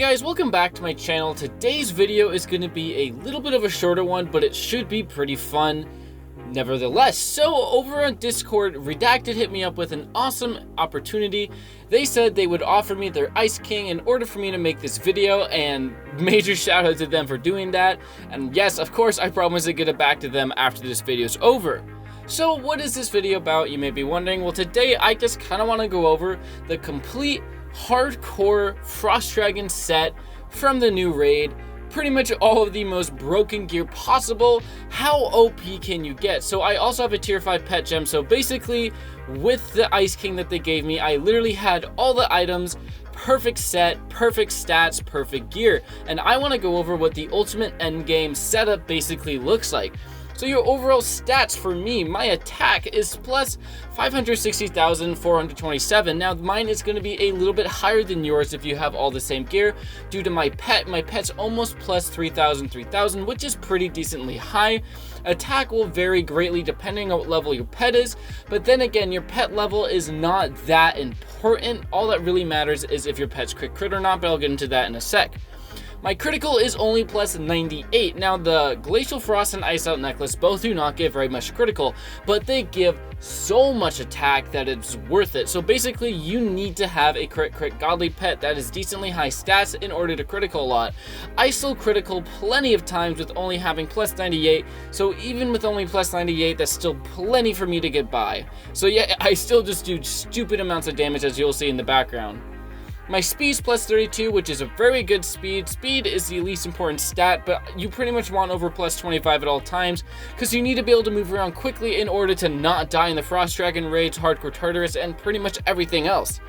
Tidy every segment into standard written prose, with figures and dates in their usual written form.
guys, welcome back to my channel. Today's video is going to be a little bit of a shorter one, but it should be pretty fun nevertheless. So over on Discord, Redacted hit me up with an awesome opportunity. They said they would offer me their Ice King in order for me to make this video, and major shout out to them for doing that. And yes, of course, I promise to get it back to them after this video is over. So what is this video about, you may be wondering? Well, today I just kind of want to go over the complete hardcore Frost Dragon set from the new raid. Pretty much all of the most broken gear possible. How OP can you get? So I also have a tier 5 pet gem. So basically with the Ice King that they gave me, I literally had all the items, perfect set, perfect stats, perfect gear. And I want to go over what the ultimate endgame setup basically looks like. So your overall stats for me, my attack is plus 560,427. Now mine is going to be a little bit higher than yours if you have all the same gear due to my pet. My pet's almost plus 3,000, which is pretty decently high. Attack will vary greatly depending on what level your pet is, but then again, your pet level is not that important. All that really matters is if your pet's crit or not, but I'll get into that in a sec. My critical is only plus 98. Now the Glacial Frost and Ice Out Necklace both do not give very much critical, but they give so much attack that it's worth it. So basically you need to have a crit godly pet that is decently high stats in order to critical a lot. I still critical plenty of times with only having plus 98, so even with only plus 98, that's still plenty for me to get by. So yeah, I still just do stupid amounts of damage, as you'll see in the background. My speed's plus 32, which is a very good speed. Speed is the least important stat, but you pretty much want over plus 25 at all times, because you need to be able to move around quickly in order to not die in the Frost Dragon raids, Hardcore Tartarus, and pretty much everything else.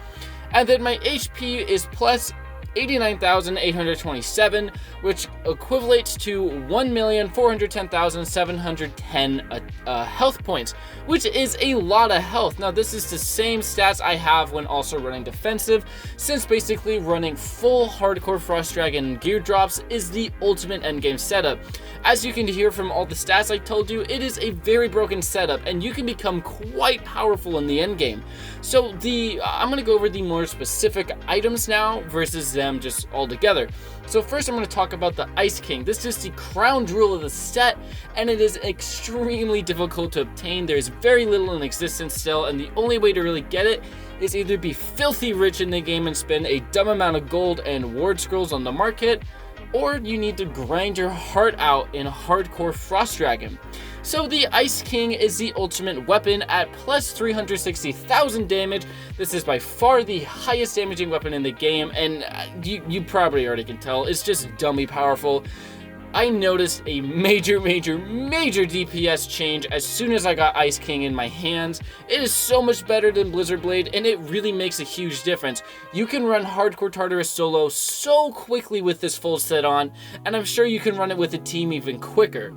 And then my HP is plus 89,827, which equates to 1,410,710 health points, which is a lot of health. Now this is the same stats I have when also running defensive, since basically running full hardcore Frost Dragon gear drops is the ultimate endgame setup. As you can hear from all the stats I told you, it is a very broken setup and you can become quite powerful in the endgame. So I'm going to go over the more specific items now versus them just all together. So first I'm going to talk about the Ice King. This is the crown jewel of the set, and it is extremely difficult to obtain. There's very little in existence still, and the only way to really get it is either be filthy rich in the game and spend a dumb amount of gold and ward scrolls on the market, or you need to grind your heart out in hardcore Frost Dragon. So the Ice King is the ultimate weapon at plus 360,000 damage. This is by far the highest damaging weapon in the game, and you probably already can tell, it's just dummy powerful. I noticed a major DPS change as soon as I got Ice King in my hands. It is so much better than Blizzard Blade, and it really makes a huge difference. You can run Hardcore Tartarus solo so quickly with this full set on, and I'm sure you can run it with a team even quicker.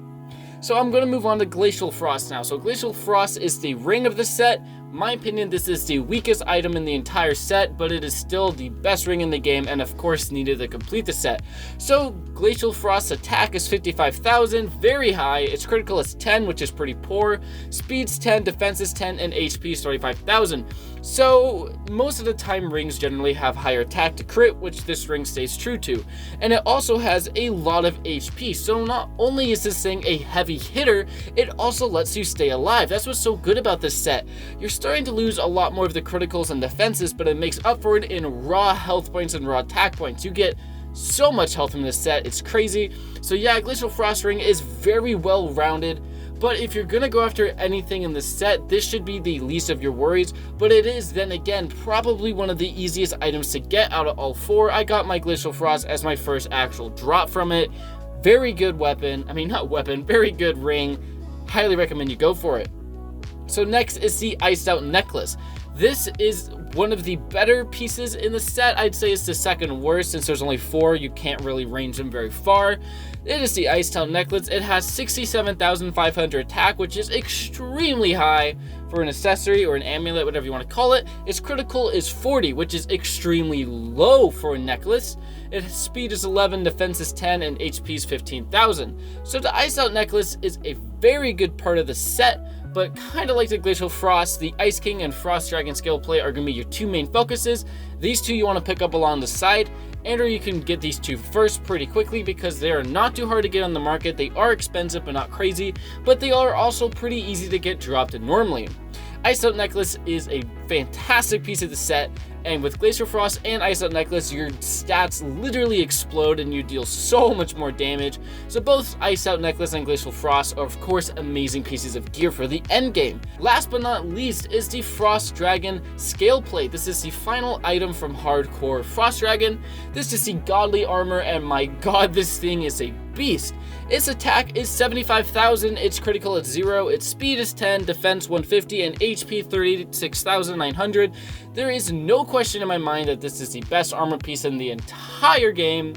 So I'm going to move on to Glacial Frost now. So Glacial Frost is the ring of the set. In my opinion, this is the weakest item in the entire set, but it is still the best ring in the game, and of course needed to complete the set. So Glacial Frost's attack is 55,000, very high. Its critical is 10, which is pretty poor. Speed's 10, defense is 10, and HP is 35,000. So most of the time rings generally have higher attack to crit, which this ring stays true to. And it also has a lot of HP, so not only is this thing a heavy hitter, it also lets you stay alive. That's what's so good about this set. You're starting to lose a lot more of the criticals and defenses, but it makes up for it in raw health points and raw attack points. You get so much health from this set, it's crazy. So yeah, Glacial Frost ring is very well rounded, but if you're gonna go after anything in the set, this should be the least of your worries, but it is then again probably one of the easiest items to get out of all four. I got my Glacial Frost as my first actual drop from it. Very good weapon, very good ring. Highly recommend you go for it. So next is the Iced Out Necklace. This is one of the better pieces in the set. I'd say it's the second worst, since there's only 4, you can't really range them very far. It is the Iced Out Necklace. It has 67,500 attack, which is extremely high for an accessory or an amulet, whatever you want to call it. Its critical is 40, which is extremely low for a necklace. Its speed is 11, defense is 10, and HP is 15,000. So the Iced Out Necklace is a very good part of the set, but kind of like the Glacial Frost, the Ice King and Frost Dragon skill play are going to be your two main focuses. These two you want to pick up along the side. and or you can get these two first pretty quickly because they are not too hard to get on the market. They are expensive but not crazy, but they are also pretty easy to get dropped normally. Ice Out Necklace is a fantastic piece of the set, and with Glacial Frost and Ice Out Necklace, your stats literally explode and you deal so much more damage. So both Ice Out Necklace and Glacial Frost are of course amazing pieces of gear for the end game. Last but not least is the Frost Dragon Scale Plate. This is the final item from Hardcore Frost Dragon. This is the godly armor, and my god, this thing is a beast. Its attack is 75,000, its critical is 0, its speed is 10, defense 150, and HP 36,900. There is no question in my mind that this is the best armor piece in the entire game.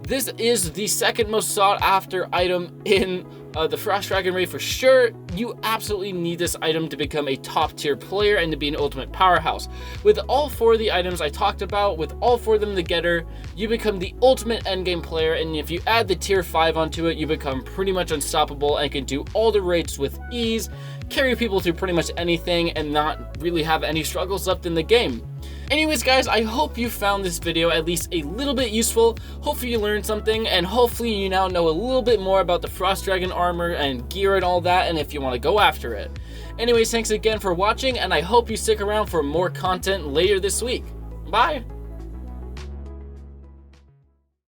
This is the second most sought after item in the Frost Dragon raid for sure. You absolutely need this item to become a top tier player and to be an ultimate powerhouse. With all four of the items I talked about, with all four of them together, you become the ultimate endgame player, and if you add the tier 5 onto it, you become pretty much unstoppable and can do all the raids with ease, carry people through pretty much anything, and not really have any struggles left in the game. Anyways guys, I hope you found this video at least a little bit useful. Hopefully you learned something, and hopefully you now know a little bit more about the Frost Dragon armor and gear and all that, and if you want to go after it. Anyways, thanks again for watching, and I hope you stick around for more content later this week. Bye!